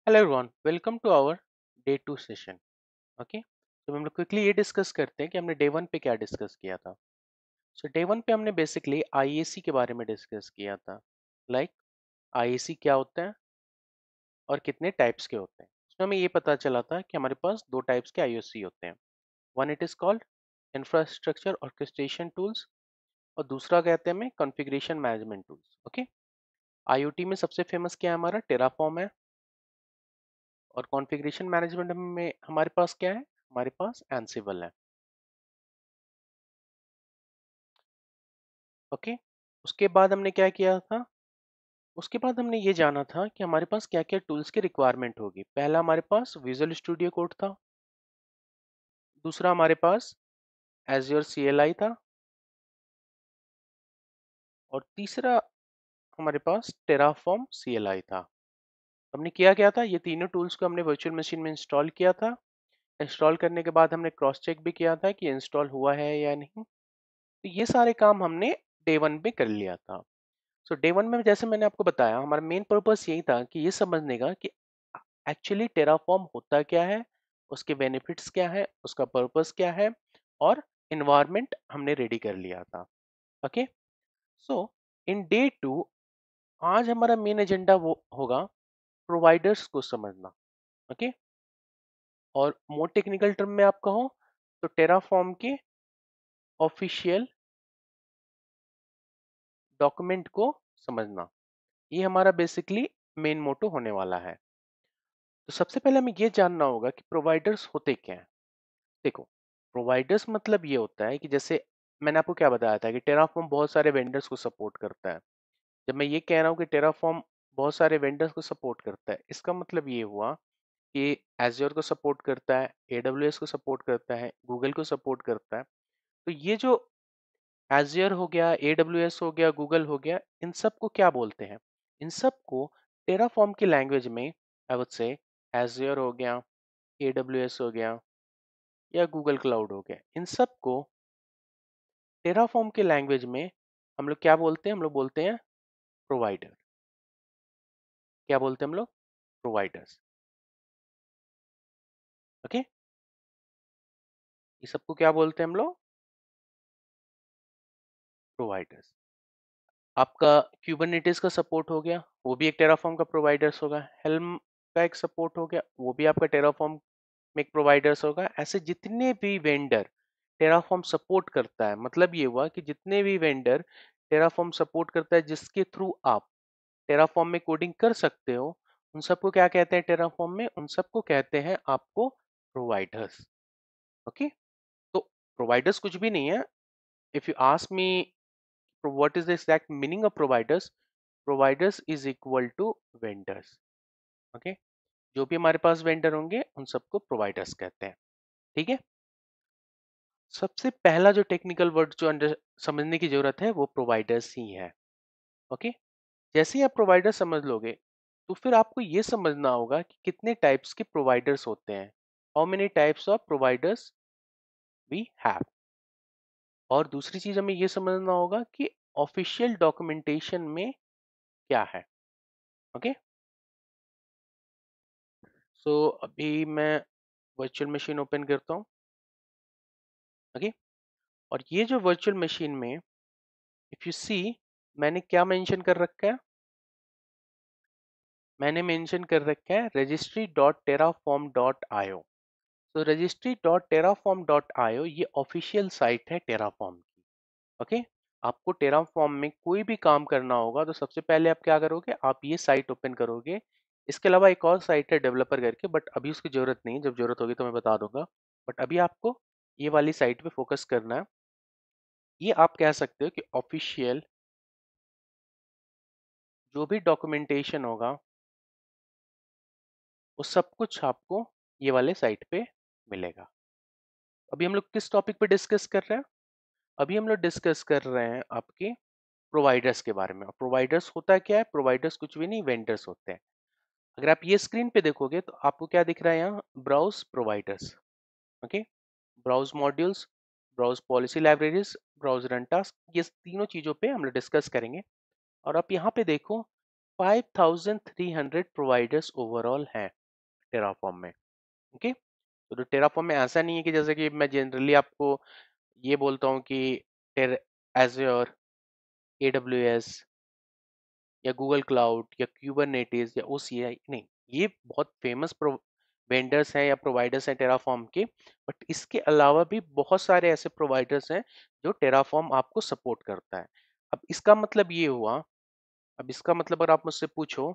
Hello everyone, welcome to our day 2 session. Okay, तो हम लोग क्विकली ये डिस्कस करते हैं कि हमने डे 1 पे क्या डिस्कस किया था। सो डे 1 पे हमने बेसिकली आईएसी के बारे में डिस्कस किया था। लाइक आईएसी क्या होता है और कितने टाइप्स के होते हैं। उसमें हमें ये पता चला था कि हमारे पास दो टाइप्स के आईओसी होते हैं। One it is called infrastructure orchestration tools और दूसरा कहते हैं हमें configuration management tools. Okay, IoT में सबसे फेमस क्या है, हमारा टेराफॉर्म है। और कॉन्फ़िगरेशन मैनेजमेंट में हमारे पास क्या है, हमारे पास एंसिबल है। ओके, उसके बाद हमने क्या किया था, उसके बाद हमने ये जाना था कि हमारे पास क्या क्या टूल्स की रिक्वायरमेंट होगी। पहला हमारे पास विजुअल स्टूडियो कोड था, दूसरा हमारे पास एज्योर सीएलआई था और तीसरा हमारे पास टेराफॉर्म सीएलआई था। हमने किया क्या था, ये तीनों टूल्स को हमने वर्चुअल मशीन में इंस्टॉल किया था। इंस्टॉल करने के बाद हमने क्रॉस चेक भी किया था कि इंस्टॉल हुआ है या नहीं। तो ये सारे काम हमने डे 1 पे कर लिया था। सो डे 1 में जैसे मैंने आपको बताया, हमारा मेन पर्पस यही था कि ये समझने का कि एक्चुअली टेराफॉर्म होता क्या है, उसके बेनिफिट्स क्या है, उसका पर्पस क्या है, और इन्वायरमेंट हमने रेडी कर लिया था। ओके, सो इन डे 2 आज हमारा मेन एजेंडा वो होगा प्रोवाइडर्स को समझना। ओके, और मोर टेक्निकल टर्म में आप कहो तो टेराफॉर्म के ऑफिशियल डॉक्यूमेंट को समझना, ये हमारा बेसिकली मेन मोटो होने वाला है। तो सबसे पहले हमें ये जानना होगा कि प्रोवाइडर्स होते क्या हैं। देखो, प्रोवाइडर्स मतलब ये होता है कि जैसे मैंने आपको क्या बताया था कि टेराफॉर्म बहुत सारे वेंडर्स को सपोर्ट करता है। जब मैं ये कह रहा हूँ कि टेराफॉर्म बहुत सारे वेंडर्स को सपोर्ट करता है, इसका मतलब ये हुआ कि एज्योर को सपोर्ट करता है, एडब्ल्यूएस को सपोर्ट करता है, गूगल को सपोर्ट करता है। तो ये जो एज्योर हो गया, एडब्ल्यूएस हो गया, गूगल हो गया, इन सब को क्या बोलते हैं, इन सब को टेराफॉर्म की लैंग्वेज में आई वुड से एज्योर हो गया, एडब्ल्यूएस हो गया या गूगल क्लाउड हो गया, इन सब को टेराफॉर्म के लैंग्वेज में हम लोग क्या बोलते हैं, हम लोग बोलते हैं प्रोवाइडर। क्या बोलते हैं हम लोग, प्रोवाइडर्स। ओके, ये सबको क्या बोलते हैं हम लोग, प्रोवाइडर्स। आपका क्यूबरनेटिस का सपोर्ट हो गया, वो भी एक टेराफॉर्म का प्रोवाइडर्स होगा। हेल्म का एक सपोर्ट हो गया, वो भी आपका टेराफॉर्म में एक प्रोवाइडर्स होगा। ऐसे जितने भी वेंडर टेराफॉर्म सपोर्ट करता है, मतलब ये हुआ कि जितने भी वेंडर टेराफॉर्म सपोर्ट करता है जिसके थ्रू आप टेराफॉर्म में कोडिंग कर सकते हो, उन सबको क्या कहते हैं टेराफॉर्म में, उन सबको कहते हैं आपको प्रोवाइडर्स। ओके, तो प्रोवाइडर्स कुछ भी नहीं है। If you ask me what is the exact meaning of providers, providers is equal to vendors. Okay, जो भी हमारे पास वेंडर होंगे उन सबको प्रोवाइडर्स कहते हैं। ठीक है, सबसे पहला जो टेक्निकल वर्ड जो अंडर समझने की जरूरत है वो प्रोवाइडर्स ही है। ओके, जैसे ही आप प्रोवाइडर समझ लोगे तो फिर आपको ये समझना होगा कि कितने टाइप्स के प्रोवाइडर्स होते हैं, how many types of providers we have. और दूसरी चीज हमें ये समझना होगा कि ऑफिशियल डॉक्यूमेंटेशन में क्या है। ओके, सो अभी मैं वर्चुअल मशीन ओपन करता हूँ। ओके, और ये जो वर्चुअल मशीन में इफ यू सी, मैंने क्या मेंशन कर रखा है, मैंने मेंशन कर रखा है registry dot Terraform dot IO. तो registry dot Terraform dot IO ये ऑफिशियल साइट है टेराफॉर्म की। ओके, आपको टेराफॉर्म में कोई भी काम करना होगा तो सबसे पहले आप क्या करोगे, आप ये साइट ओपन करोगे। इसके अलावा एक और साइट है डेवलपर करके, बट अभी उसकी जरूरत नहीं है, जब जरूरत होगी तो मैं बता दूंगा। बट अभी आपको ये वाली साइट पे फोकस करना है। ये आप कह सकते हो कि ऑफिशियल जो भी डॉक्यूमेंटेशन होगा वो सब कुछ आपको ये वाले साइट पे मिलेगा। अभी हम लोग किस टॉपिक पे डिस्कस कर रहे हैं, अभी हम लोग डिस्कस कर रहे हैं आपके प्रोवाइडर्स के बारे में। प्रोवाइडर्स होता क्या है, प्रोवाइडर्स कुछ भी नहीं, वेंडर्स होते हैं। अगर आप ये स्क्रीन पे देखोगे तो आपको क्या दिख रहा है यहाँ, browse providers. Okay, browse modules, browse policy libraries, browse run task, ये तीनों चीजों पे हम लोग डिस्कस करेंगे। और आप यहाँ पे देखो, 5300 प्रोवाइडर्स ओवरऑल हैं टेराफॉर्म में। ओके, तो टेराफॉर्म में ऐसा नहीं है कि जैसे कि मैं जनरली आपको ये बोलता हूँ कि एज़्योर, एडब्ल्यूएस या गूगल क्लाउड या क्यूबरनेटिस या ओसीआई, नहीं, ये बहुत फेमस वेंडर्स हैं या प्रोवाइडर्स हैं टेराफॉर्म के। बट इसके अलावा भी बहुत सारे ऐसे प्रोवाइडर्स हैं जो टेराफॉर्म आपको सपोर्ट करता है। अब इसका मतलब ये हुआ, अब इसका मतलब अगर आप मुझसे पूछो,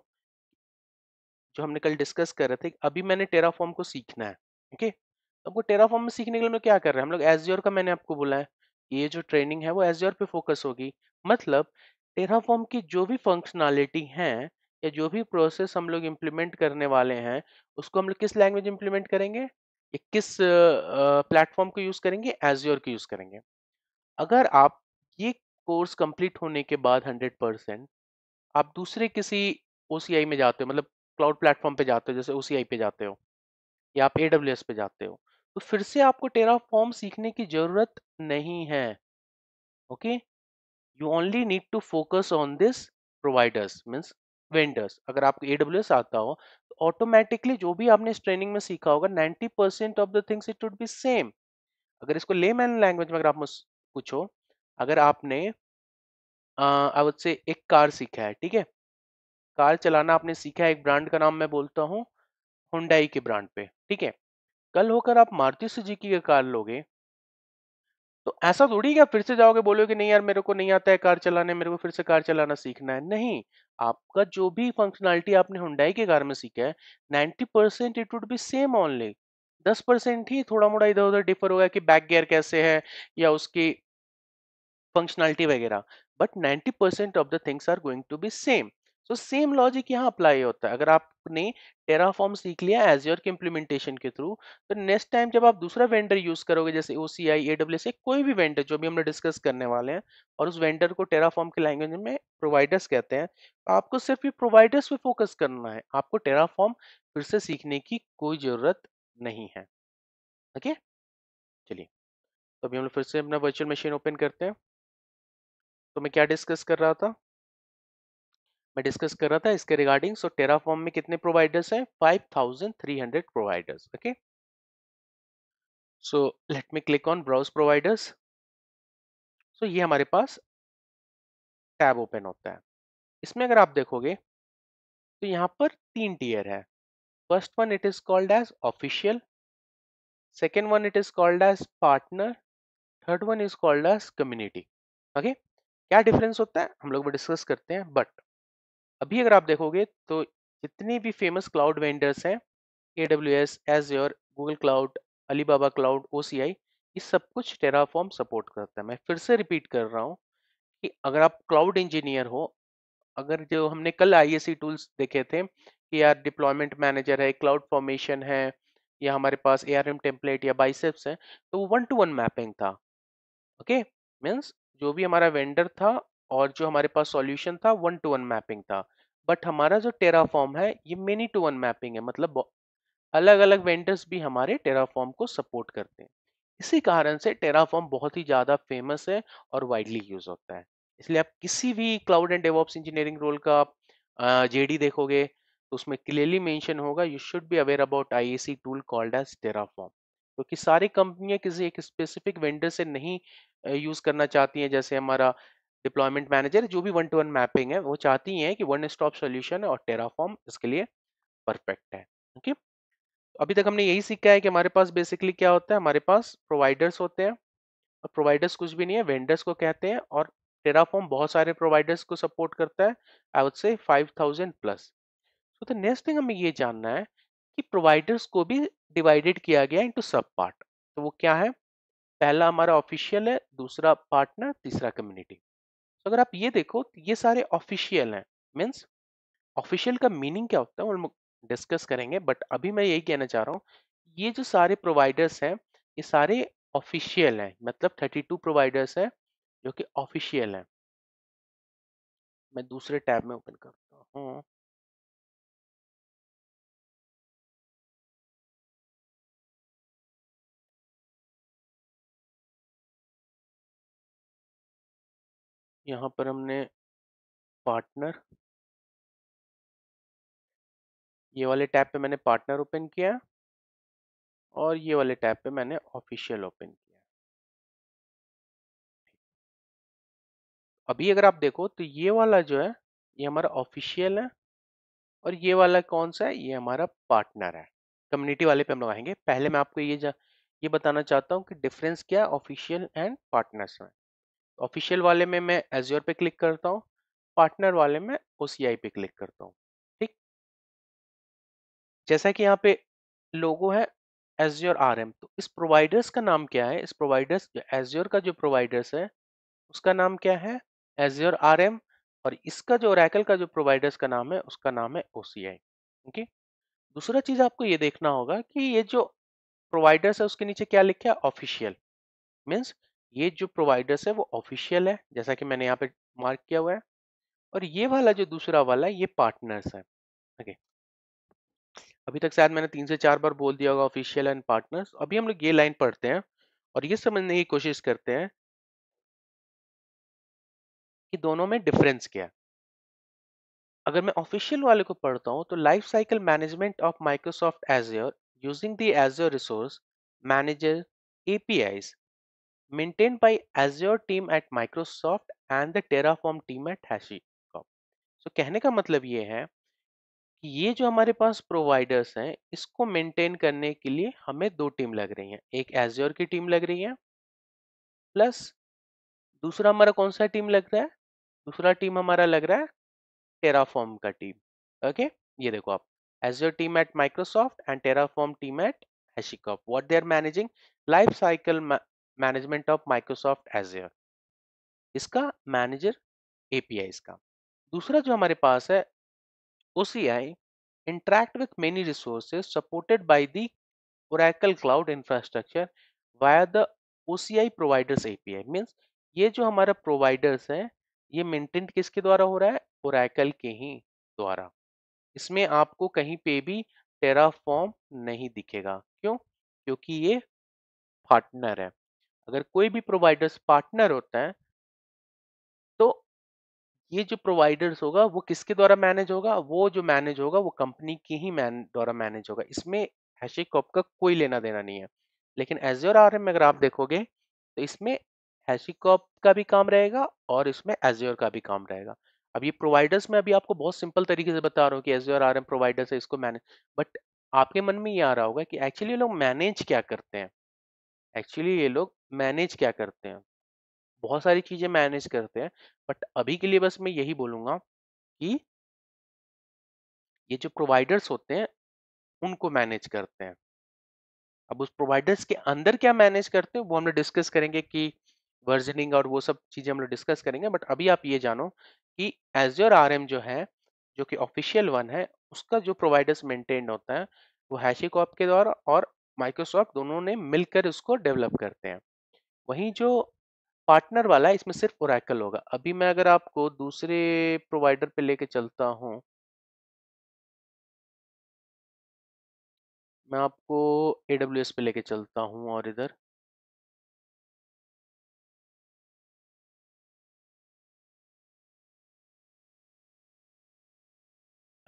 जो हमने कल डिस्कस कर रहे थे, अभी मैंने टेराफॉर्म को सीखना है। ओके, तो आपको टेराफॉर्म में सीखने के लिए हम लोग क्या कर रहे हैं, हम लोग एज्योर का, मैंने आपको बोला है कि ये जो ट्रेनिंग है वो एज्योर पे फोकस होगी। मतलब टेराफॉर्म की जो भी फंक्शनैलिटी है या जो भी प्रोसेस हम लोग इम्प्लीमेंट करने वाले हैं, उसको हम लोग किस लैंग्वेज इम्प्लीमेंट करेंगे या किस प्लेटफॉर्म को यूज करेंगे, एज्योर को यूज करेंगे। अगर आप ये कोर्स कंप्लीट होने के बाद 100% आप दूसरे किसी ओसीआई में जाते हो, मतलब क्लाउड प्लेटफॉर्म पे जाते हो, जैसे ओसीआई पे जाते हो या आप एडब्ल्यूएस पे जाते हो, तो फिर से आपको टेराफॉर्म सीखने की जरूरत नहीं है। Okay, you only need to focus on this providers, means vendors. अगर आपको एडब्ल्यूएस आता हो तो ऑटोमेटिकली जो भी आपने इस ट्रेनिंग में सीखा होगा 90% of the things it would be same. अगर इसको लेमैन लैंग्वेज में अगर आप मुझसे पूछो, अगर आपने आई वुड से एक कार सीखा है, ठीक है, कार चलाना आपने सीखा है, एक ब्रांड का नाम मैं बोलता हूँ हुंडई के ब्रांड पे, ठीक है। कल होकर आप मारुति सुजुकी की कार लोगे, तो ऐसा थोड़ी कि आप फिर से जाओगे बोलोगे कि नहीं यार मेरे को नहीं आता है कार चलाने, मेरे को फिर से कार चलाना सीखना है, नहीं। आपका जो भी फंक्शनैलिटी आपने हुंडई के कार में सीखा है, 90% it would be same only. 10% ही थोड़ा मोड़ा इधर उधर डिफर होगा कि बैक गियर कैसे है या उसकी फंक्शनैलिटी वगैरह, but 90% of the things are going to be same. So same logic यहाँ अप्लाई होता है। अगर आपने टेराफॉर्म सीख लिया एज्योर के इम्प्लीमेंटेशन के थ्रू, तो नेक्स्ट टाइम जब आप दूसरा वेंडर यूज करोगे, जैसे ओसीआई, एडब्ल्यूएस, कोई भी वेंडर जो भी हमने डिस्कस करने वाले हैं, और उस वेंडर को टेराफॉर्म के लैंग्वेज में प्रोवाइडर्स कहते हैं, तो आपको सिर्फ ये प्रोवाइडर्स पे फोकस करना है, आपको टेराफॉर्म फिर से सीखने की कोई जरूरत नहीं है। ओके, चलिए, तो अभी हम लोग फिर से अपना वर्चुअल मशीन ओपन करते हैं। तो मैं क्या डिस्कस कर रहा था, मैं डिस्कस कर रहा था इसके रिगार्डिंग। सो टेराफॉर्म में कितने प्रोवाइडर्स हैं, 5300 providers. Okay, so let me click on browse providers. So ये हमारे पास टैब ओपन होता है। इसमें अगर आप देखोगे तो यहाँ पर तीन टियर है। First one it is called as official, second one it is called as partner, third one is called as community. Okay, क्या डिफरेंस होता है हम लोग वो डिस्कस करते हैं। बट अभी अगर आप देखोगे तो जितने भी फेमस क्लाउड वेंडर्स हैं, AWS, Azure, Google cloud, Alibaba cloud, OCI, ये सब कुछ टेराफॉर्म सपोर्ट करता है। मैं फिर से रिपीट कर रहा हूँ कि अगर आप क्लाउड इंजीनियर हो, अगर जो हमने कल IAC टूल्स देखे थे कि यार डिप्लॉयमेंट मैनेजर है, क्लाउड फॉर्मेशन है, या हमारे पास ARM टेम्पलेट या बाइसेप्स है, तो वो 1-to-1 मैपिंग था। ओके, मीन्स जो भी हमारा वेंडर था और जो हमारे पास सॉल्यूशन था, 1-to-1 मैपिंग था। बट हमारा जो टेराफॉर्म है ये मेनी टू वन मैपिंग है, मतलब अलग अलग वेंडर्स भी हमारे टेराफॉर्म को सपोर्ट करते हैं। इसी कारण से टेराफॉर्म बहुत ही ज्यादा फेमस है और वाइडली यूज होता है। इसलिए आप किसी भी cloud and DevOps engineering role का आप जेडी देखोगे तो उसमें क्लियरली मेंशन होगा you should be aware about IaC tool called as Terraform. क्योंकि सारी कंपनियां किसी एक स्पेसिफिक वेंडर से नहीं यूज करना चाहती हैं। जैसे हमारा डिप्लॉयमेंट मैनेजर जो भी 1-to-1 मैपिंग है वो चाहती हैं कि वन स्टॉप सॉल्यूशन है, और टेराफॉर्म इसके लिए परफेक्ट है। ओके, अभी तक हमने यही सीखा है कि हमारे पास बेसिकली क्या होता है, हमारे पास प्रोवाइडर्स होते हैं, और प्रोवाइडर्स कुछ भी नहीं है, वेंडर्स को कहते हैं। और टेराफॉर्म बहुत सारे प्रोवाइडर्स को सपोर्ट करता है, आई वुड से 5000 प्लस। तो द नेक्स्ट थिंग हमें ये जानना है कि प्रोवाइडर्स को भी डिवाइडेड किया गया इनटू सब पार्ट। तो वो क्या है, पहला हमारा ऑफिशियल है, दूसरा पार्टनर, तीसरा कम्युनिटी। तो अगर आप ये देखो तो ये सारे ऑफिशियल हैं। मीन्स ऑफिशियल का मीनिंग क्या होता है वो हम डिस्कस करेंगे, बट अभी मैं यही कहना चाह रहा हूँ, ये जो सारे प्रोवाइडर्स हैं ये सारे ऑफिशियल हैं, मतलब 32 प्रोवाइडर्स हैं जो कि ऑफिशियल हैं। मैं दूसरे टैब में ओपन करता हूँ। यहाँ पर हमने पार्टनर, ये वाले टैब पे मैंने पार्टनर ओपन किया और ये वाले टैब पे मैंने ऑफिशियल ओपन किया। अभी अगर आप देखो तो ये वाला जो है ये हमारा ऑफिशियल है और ये वाला कौन सा है, ये हमारा पार्टनर है। कम्युनिटी वाले पे हम लोग आएंगे। पहले मैं आपको ये बताना चाहता हूँ कि डिफरेंस क्या है ऑफिशियल एंड पार्टनर्स में। ऑफिशियल वाले में मैं एज्योर पे क्लिक करता हूँ, पार्टनर वाले में ओसीआई पे क्लिक करता हूँ। ठीक, जैसा कि यहाँ पे लोगो है एज्योर आरएम, तो इस प्रोवाइडर्स का नाम क्या है, इस प्रोवाइडर्स एज्योर का जो प्रोवाइडर्स है उसका नाम क्या है, एज्योर आरएम। और इसका जो ओरेकल का जो प्रोवाइडर्स का नाम है उसका नाम है ओसीआई। ओके, दूसरा चीज आपको ये देखना होगा कि ये जो प्रोवाइडर्स है उसके नीचे क्या लिखा है, ऑफिशियल। मीन्स ये जो प्रोवाइडर्स है वो ऑफिशियल है, जैसा कि मैंने यहाँ पे मार्क किया हुआ है। और ये वाला जो दूसरा वाला है ये पार्टनर्स है। ओके, अभी तक शायद मैंने 3 से 4 बार बोल दिया होगा ऑफिशियल एंड पार्टनर्स। अभी हम लोग ये लाइन पढ़ते हैं और ये समझने की कोशिश करते हैं कि दोनों में डिफरेंस क्या है। अगर मैं ऑफिशियल वाले को पढ़ता हूँ तो life cycle management of Microsoft azure using the azure resource manager APIs maintained by Azure team at Microsoft and the Terraform team at HashiCorp। So कहने का मतलब ये है कि ये जो हमारे पास प्रोवाइडर्स हैं इसको मेंटेन करने के लिए हमें दो टीम लग रही हैं, एक Azure की टीम लग रही है प्लस दूसरा हमारा कौन सा टीम लग रहा है, दूसरा टीम हमारा लग रहा है टेराफॉर्म का टीम। ओके, ये देखो आप, Azure team at Microsoft and Terraform team at HashiCorp, what they are managing life cycle management of Microsoft Azure, इसका मैनेजर एपीआई इसका। दूसरा जो हमारे पास है OCI interact with many resources supported by the Oracle Cloud Infrastructure via the OCI Providers API। Means ये जो हमारा providers है ये मेंटेन किसके द्वारा हो रहा है, Oracle के ही द्वारा। इसमें आपको कहीं पे भी टेराफॉर्म नहीं दिखेगा, क्यों, क्योंकि ये पार्टनर है। अगर कोई भी प्रोवाइडर्स पार्टनर होता है तो ये जो प्रोवाइडर्स होगा वो किसके द्वारा मैनेज होगा, वो जो मैनेज होगा वो कंपनी की ही द्वारा मैनेज होगा। इसमें हैशिकॉप का कोई लेना देना नहीं है। लेकिन एज्योर आरएम में अगर आप देखोगे तो इसमें हैशिकॉप का भी काम रहेगा और इसमें एज्योर का भी काम रहेगा। अब ये प्रोवाइडर्स में अभी आपको बहुत सिंपल तरीके से बता रहा हूँ कि एज्योर आरएम प्रोवाइडर्स है, इसको मैनेज। बट आपके मन में ये आ रहा होगा कि एक्चुअली ये लोग मैनेज क्या करते हैं, एक्चुअली ये लोग मैनेज क्या करते हैं, बहुत सारी चीजें मैनेज करते हैं। बट अभी के लिए बस मैं यही बोलूंगा कि ये जो प्रोवाइडर्स होते हैं उनको मैनेज करते हैं। अब उस प्रोवाइडर्स के अंदर क्या मैनेज करते हैं वो हम लोग डिस्कस करेंगे कि वर्जनिंग और वो सब चीजें हम लोग डिस्कस करेंगे। बट अभी आप ये जानो कि एज्योर आरएम जो है, जो कि ऑफिशियल वन है, उसका जो प्रोवाइडर्स मेंटेन होता है वो हैशिकॉर्प के द्वारा और माइक्रोसॉफ्ट दोनों ने मिलकर उसको डेवलप करते हैं। वहीं जो पार्टनर वाला है इसमें सिर्फ ओरेकल होगा। अभी मैं अगर आपको दूसरे प्रोवाइडर पे लेके चलता हूँ, मैं आपको AWS पे लेके चलता हूँ और इधर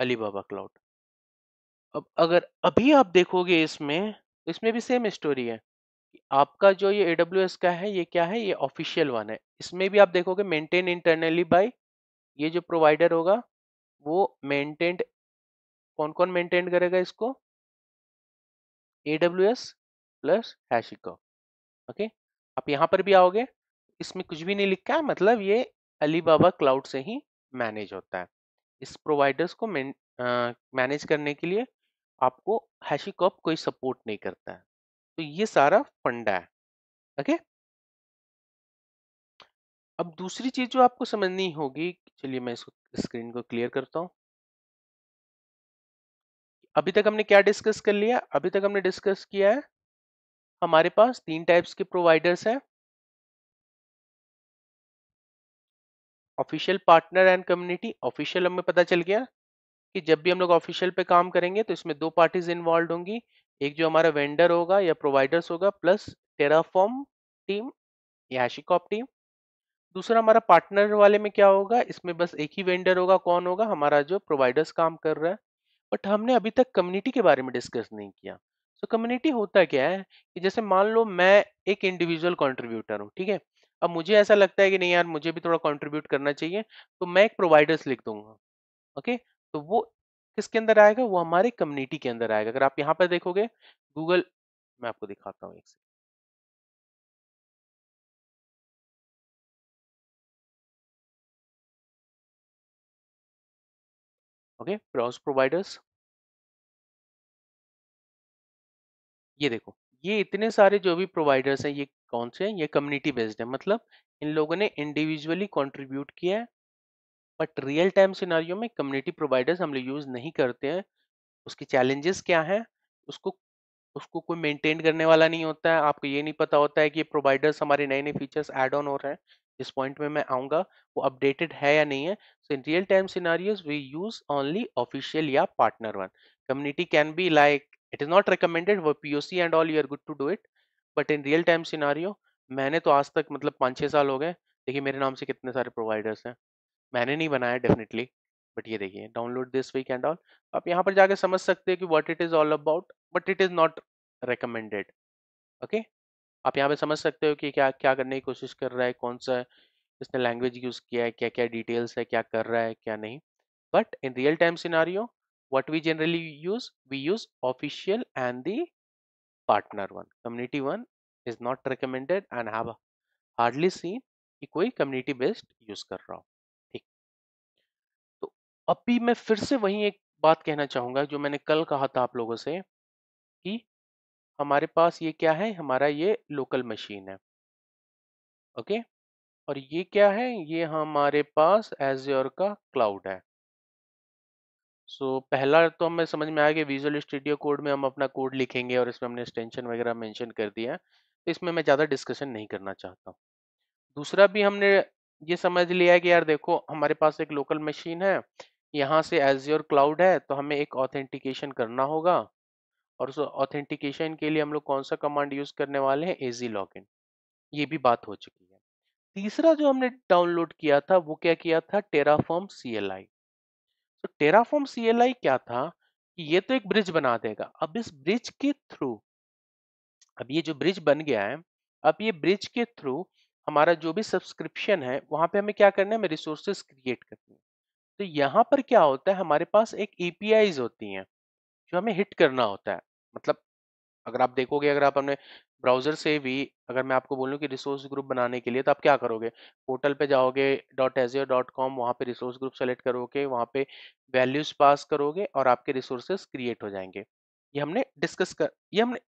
अलीबाबा क्लाउड। अब अगर अभी आप देखोगे इसमें, तो इसमें भी सेम स्टोरी है कि आपका जो ये AWS का है ये क्या है, ये ऑफिशियल वन है। इसमें भी आप देखोगे मेंटेन इंटरनली बाय, ये जो प्रोवाइडर होगा वो मेंटेन्ड, कौन कौन मेंटेन करेगा इसको, AWS प्लस हैशिको। ओके, आप यहाँ पर भी आओगे, इसमें कुछ भी नहीं लिखा है, मतलब ये अलीबाबा क्लाउड से ही मैनेज होता है। इस प्रोवाइडर्स को मैनेज करने के लिए आपको हैशिकॉप कोई सपोर्ट नहीं करता है। तो ये सारा फंडा है। ओके, अब दूसरी चीज जो आपको समझनी होगी, चलिए मैं इसको स्क्रीन को क्लियर करता हूँ। अभी तक हमने क्या डिस्कस कर लिया, अभी तक हमने डिस्कस किया है हमारे पास तीन टाइप्स के प्रोवाइडर्स हैं, official, partner and community. Official हमें पता चल गया कि जब भी हम लोग ऑफिशियल पे काम करेंगे तो इसमें दो पार्टीज इन्वॉल्व होंगी, एक जो हमारा वेंडर होगा या प्रोवाइडर्स होगा प्लस टेराफॉर्म टीम या हैशिकॉप टीम। दूसरा हमारा पार्टनर वाले में क्या होगा, इसमें बस एक ही वेंडर होगा, कौन होगा, हमारा जो प्रोवाइडर्स काम कर रहा है। बट हमने अभी तक कम्युनिटी के बारे में डिस्कस नहीं किया। सो कम्युनिटी होता क्या है कि जैसे मान लो मैं एक इंडिविजुअल कंट्रीब्यूटर हूँ, ठीक है। अब मुझे ऐसा लगता है कि नहीं यार, मुझे भी थोड़ा कंट्रीब्यूट करना चाहिए, तो मैं एक प्रोवाइडर्स लिख दूंगा। ओके, तो वो किसके अंदर आएगा? वो हमारे कम्युनिटी के अंदर आएगा। अगर आप यहाँ पर देखोगे गूगल, मैं आपको दिखाता हूँ एक सेकंड। ओके, ब्राउज प्रोवाइडर्स, ये देखो, ये इतने सारे जो भी प्रोवाइडर्स हैं, ये कौन से हैं? ये कम्युनिटी बेस्ड है, मतलब इन लोगों ने इंडिविजुअली कंट्रीब्यूट किया है। बट रियल टाइम सिनारियो में कम्युनिटी प्रोवाइडर्स हम लोग यूज नहीं करते हैं। उसकी चैलेंजेस क्या है? उसको उसको कोई मेंटेन करने वाला नहीं होता है। आपको ये नहीं पता होता है कि ये प्रोवाइडर्स हमारे नए नए फीचर्स ऐड ऑन हो रहे हैं, जिस पॉइंट में मैं आऊंगा वो अपडेटेड है या नहीं है। So in real time scenarios we use only official या partner one. Community can be like, it is not recommended for POC and all, you are good to do it. But in real time scenario, मैंने तो आज तक मतलब 5-6 साल हो गए, देखिए मेरे नाम से कितने सारे प्रोवाइडर्स हैं। मैंने नहीं बनाया डेफिनेटली, बट ये देखिए download this week and all. आप यहाँ पर जाके समझ सकते हैं कि what it is all about, but it is not recommended। Okay, आप यहाँ पे समझ सकते हो कि क्या क्या करने की कोशिश कर रहा है, कौन सा इसने लैंग्वेज यूज किया है, क्या क्या डिटेल्स है, क्या कर रहा है क्या नहीं। But in real time scenario what we generally use, we use official and the partner one, community one is not recommended and have hardly seen कि कोई community based यूज कर रहा हो। ठीक, तो अभी मैं फिर से वही एक बात कहना चाहूंगा जो मैंने कल कहा था आप लोगों से, कि हमारे पास ये क्या है, हमारा ये लोकल मशीन है। ओके, और ये क्या है? ये हमारे पास एज़्योर का क्लाउड है। सो पहला तो हमें समझ में आया कि विजुअल स्टूडियो कोड में हम अपना कोड लिखेंगे और इसमें हमने एक्सटेंशन वगैरह मेंशन कर दिया है, तो इसमें मैं ज़्यादा डिस्कशन नहीं करना चाहता हूँ। दूसरा भी हमने ये समझ लिया है कि यार देखो, हमारे पास एक लोकल मशीन है, यहाँ से एज़्योर क्लाउड है, तो हमें एक ऑथेंटिकेशन करना होगा। और उस ऑथेंटिकेशन के लिए हम लोग कौन सा कमांड यूज़ करने वाले हैं? एजी लॉगिन। ये भी बात हो चुकी है। तीसरा जो हमने डाउनलोड किया था वो क्या किया था? Terraform CLI. तो टेराफॉर्म सीएलआई क्या था कि ये तो एक ब्रिज बना देगा। अब इस ब्रिज के थ्रू, अब ये जो ब्रिज बन गया है, अब ये ब्रिज के थ्रू हमारा जो भी सब्सक्रिप्शन है वहां पे हमें क्या करना है? हमें रिसोर्सेस क्रिएट करनी है। तो यहाँ पर क्या होता है, हमारे पास एक एपीआईज होती हैं जो हमें हिट करना होता है। मतलब अगर आप देखोगे, अगर आप अपने ब्राउजर से भी, अगर मैं आपको बोलूं कि रिसोर्स ग्रुप बनाने के लिए, तो आप क्या करोगे? पोर्टल पे जाओगे, .azure.com, वहाँ पे रिसोर्स ग्रुप सेलेक्ट करोगे, वहाँ पे वैल्यूज पास करोगे और आपके रिसोर्सेस क्रिएट हो जाएंगे। ये हमने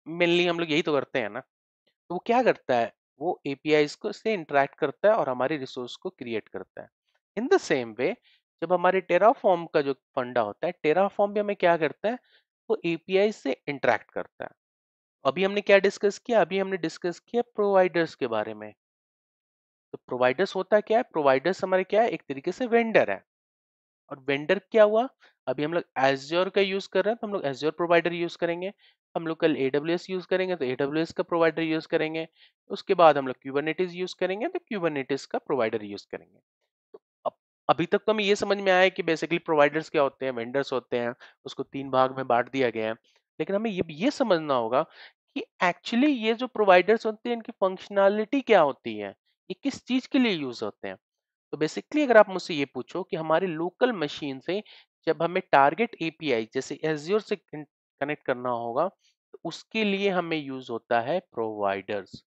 मेनली हम लोग यही तो करते हैं ना। तो वो क्या करता है? वो एपीआईज को से इंटरेक्ट करता है और हमारी रिसोर्स को क्रिएट करता है। इन द सेम वे, जब हमारे टेराफॉर्म का जो फंडा होता है, टेराफॉर्म भी हमें क्या करता है? वो एपीआई से इंटरेक्ट करता है। अभी हमने क्या डिस्कस किया? अभी हमने डिस्कस किया प्रोवाइडर्स के बारे में। तो प्रोवाइडर्स होता क्या है? प्रोवाइडर्स हमारे क्या है? एक तरीके से वेंडर है। और वेंडर क्या हुआ? अभी हम लोग एज्योर का यूज कर रहे हैं, तो हम लोग एज्योर प्रोवाइडर यूज करेंगे। हम लोग कल एडब्ल्यूएस यूज करेंगे तो एडब्ल्यूएस का प्रोवाइडर यूज करेंगे। उसके बाद हम लोग क्यूबरनेटिस यूज करेंगे तो क्यूबरनेटिस का प्रोवाइडर यूज करेंगे। तो अभी तक तो हमें ये समझ में आया है कि बेसिकली प्रोवाइडर्स क्या होते हैं, वेंडर्स होते हैं। उसको 3 भाग में बांट दिया गया है। लेकिन हमें ये समझना होगा कि एक्चुअली ये जो प्रोवाइडर्स होते हैं, इनकी फंक्शनैलिटी क्या होती है, ये किस चीज के लिए यूज होते हैं। तो बेसिकली अगर आप मुझसे ये पूछो कि हमारे लोकल मशीन से जब हमें टारगेट एपीआई जैसे एज्योर से कनेक्ट करना होगा, तो उसके लिए हमें यूज होता है प्रोवाइडर्स।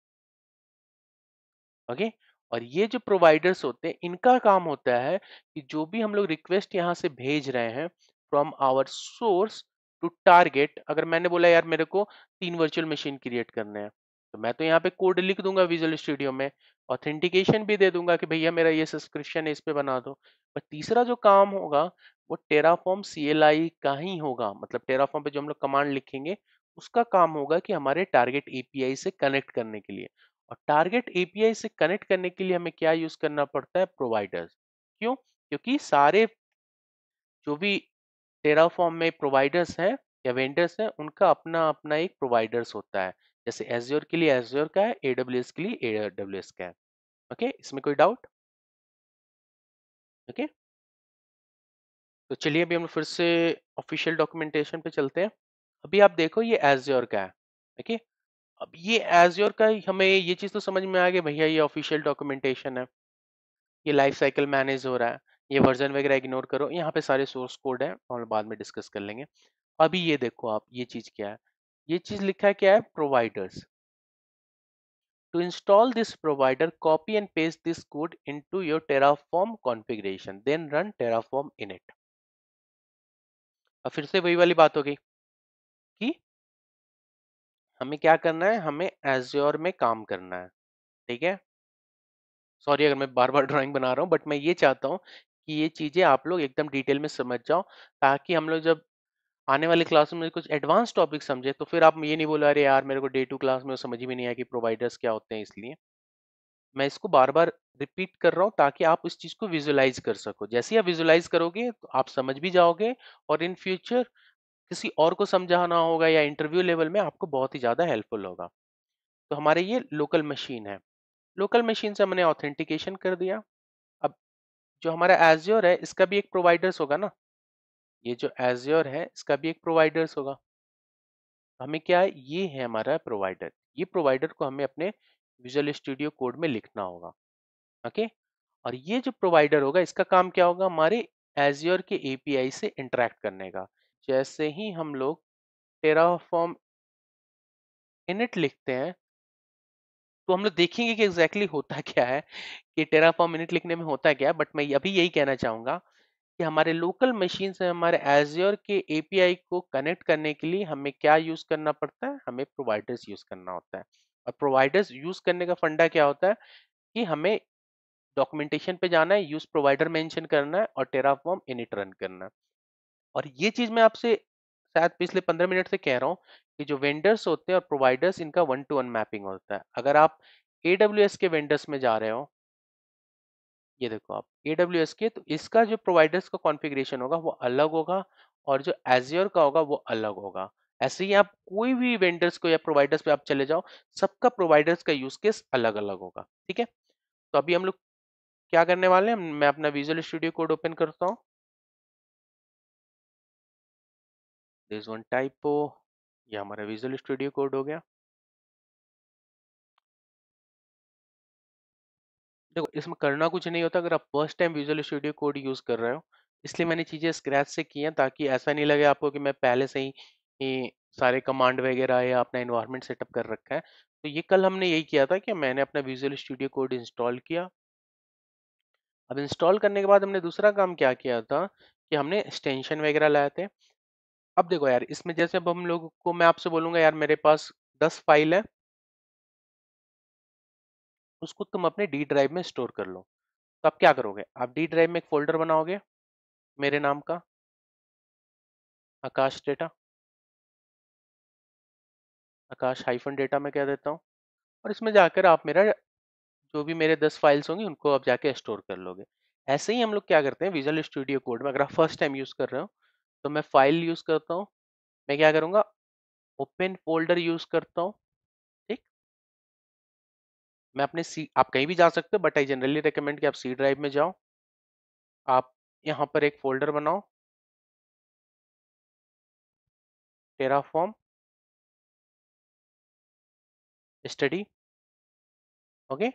ओके, और ये जो प्रोवाइडर्स होते हैं, इनका काम होता है कि जो भी हम लोग रिक्वेस्ट यहाँ से भेज रहे हैं from our source to target, अगर मैंने बोला यार मेरे को 3 वर्चुअल मशीन क्रिएट करने हैं, तो मैं तो यहाँ पे कोड लिख दूंगा विजुअल स्टूडियो में, ऑथेंटिकेशन भी दे दूंगा कि भैया मेरा ये सब्सक्रिप्शन है, इस पे बना दो। पर तीसरा जो काम होगा वो टेराफॉर्म सीएलआई का ही होगा। मतलब टेराफॉर्म पे जो हम लोग कमांड लिखेंगे, उसका काम होगा कि हमारे टारगेट एपीआई से कनेक्ट करने के लिए। और टारगेट एपीआई से कनेक्ट करने के लिए हमें क्या यूज करना पड़ता है? प्रोवाइडर्स। क्यों? क्योंकि सारे जो भी टेराफॉर्म में प्रोवाइडर्स हैं या वेंडर्स हैं, उनका अपना अपना एक प्रोवाइडर्स होता है। जैसे एज्योर के लिए एज्योर का है, एडब्ल्यूएस के लिए एडब्ल्यूएस का है। ओके, इसमें कोई डाउट? ओके, तो चलिए अभी हम फिर से ऑफिशियल डॉक्यूमेंटेशन पे चलते हैं। अभी आप देखो ये एज़्योर का है, देखिए। अब ये एज़्योर का हमें ये चीज़ तो समझ में आ गई भैया, ये ऑफिशियल डॉक्यूमेंटेशन है, ये लाइफ साइकिल मैनेज हो रहा है, ये वर्जन वगैरह इग्नोर करो, यहाँ पे सारे सोर्स कोड है और बाद में डिस्कस कर लेंगे। अभी ये देखो आप, ये चीज़ क्या है, ये चीज़ लिखा है क्या है, providers. To install this provider, copy and paste this code into your Terraform configuration, then run Terraform init। अब फिर से वही वाली बात हो गई कि हमें क्या करना है, हमें Azure में काम करना है, ठीक है। सॉरी अगर मैं बार बार ड्राइंग बना रहा हूँ, बट मैं ये चाहता हूँ कि ये चीजें आप लोग एकदम डिटेल में समझ जाओ, ताकि हम लोग जब आने वाली क्लास में कुछ एडवांस टॉपिक समझे तो फिर आप ये नहीं बोलो अरे यार मेरे को डे 2 क्लास में समझ ही में नहीं आया कि प्रोवाइडर्स क्या होते हैं। इसलिए मैं इसको बार बार रिपीट कर रहा हूँ ताकि आप उस चीज को विजुलाइज कर सको। जैसे ही आप विजुलाइज करोगे तो आप समझ भी जाओगे, और इन फ्यूचर किसी और को समझाना होगा या इंटरव्यू लेवल में आपको बहुत ही ज्यादा हेल्पफुल होगा। तो हमारे ये लोकल मशीन है, लोकल मशीन से हमने ऑथेंटिकेशन कर दिया। अब जो हमारा एज्योर है इसका भी एक प्रोवाइडर्स होगा ना, ये जो एज्योर है इसका भी एक प्रोवाइडर्स होगा। हमें क्या है, ये है हमारा प्रोवाइडर, ये प्रोवाइडर को हमें अपने विजुअल स्टूडियो कोड में लिखना होगा। ओके। और ये जो प्रोवाइडर होगा इसका काम क्या होगा, हमारे एज्योर के एपीआई से इंटरेक्ट करने का। जैसे ही हम लोग टेराफॉर्म इनिट लिखते हैं तो हम लोग देखेंगे कि एग्जैक्टली होता क्या है, कि टेराफॉर्म इनिट लिखने में होता क्या है। बट मैं अभी यही कहना चाहूंगा कि हमारे लोकल मशीन से हमारे एज्योर के एपीआई को कनेक्ट करने के लिए हमें क्या यूज करना पड़ता है, हमें प्रोवाइडर्स यूज करना होता है। और प्रोवाइडर्स यूज करने का फंडा क्या होता है कि हमें डॉक्यूमेंटेशन पे जाना है, यूज प्रोवाइडर मेंशन करना है और टेराफॉर्म इनिट रन करना है। और ये चीज मैं आपसे शायद पिछले 15 मिनट से कह रहा हूँ कि जो वेंडर्स होते हैं और प्रोवाइडर्स, इनका 1 to 1 मैपिंग होता है। अगर आप AWS के वेंडर्स में जा रहे हो, ये देखो आप AWS के, तो इसका जो प्रोवाइडर्स का कॉन्फ़िगरेशन होगा वो अलग होगा, और जो Azure का होगा वो अलग होगा। ऐसे ही आप कोई भी वेंडर्स को या प्रोवाइडर्स पे आप चले जाओ, सबका प्रोवाइडर्स का यूज केस अलग अलग होगा, ठीक है। तो अभी हम लोग क्या करने वाले हैं, मैं अपना विजुअल स्टूडियो कोड ओपन करता हूँ। दिस वन टाइपो, ये हमारा विजुअल स्टूडियो कोड हो गया। देखो इसमें करना कुछ नहीं होता अगर आप first time visual studio code use कर रहे हो, इसलिए मैंने चीजें स्क्रैच से की हैं, ताकि ऐसा नहीं लगे आपको कि मैं पहले से ही सारे कमांड वगैरह या अपना इन्वायरमेंट सेटअप कर रखा है। तो ये कल हमने यही किया था कि मैंने अपना विजुअल स्टूडियो कोड इंस्टॉल किया। अब इंस्टॉल करने के बाद हमने दूसरा काम क्या किया था कि हमने एक्सटेंशन वगैरह लाए थे। अब देखो यार, इसमें जैसे अब हम लोग को, मैं आपसे बोलूंगा यार मेरे पास 10 फाइल है, उसको तुम अपने डी ड्राइव में स्टोर कर लो। तो आप क्या करोगे, आप डी ड्राइव में एक फोल्डर बनाओगे मेरे नाम का, आकाश डेटा, आकाश हाइफन डेटा मैं कह देता हूँ। और इसमें जाकर आप मेरा जो भी मेरे 10 फाइल्स होंगी उनको आप जाके स्टोर कर लोगे। ऐसे ही हम लोग क्या करते हैं विजुअल स्टूडियो कोड में, अगर आप फर्स्ट टाइम यूज कर रहे हो तो मैं फाइल यूज करता हूँ, मैं क्या करूंगा, ओपन फोल्डर यूज करता हूँ, ठीक। मैं अपने सी, आप कहीं भी जा सकते हो बट आई जनरली रिकमेंड कि आप सी ड्राइव में जाओ। आप यहाँ पर एक फोल्डर बनाओ, टेराफॉर्म स्टडी। ओके।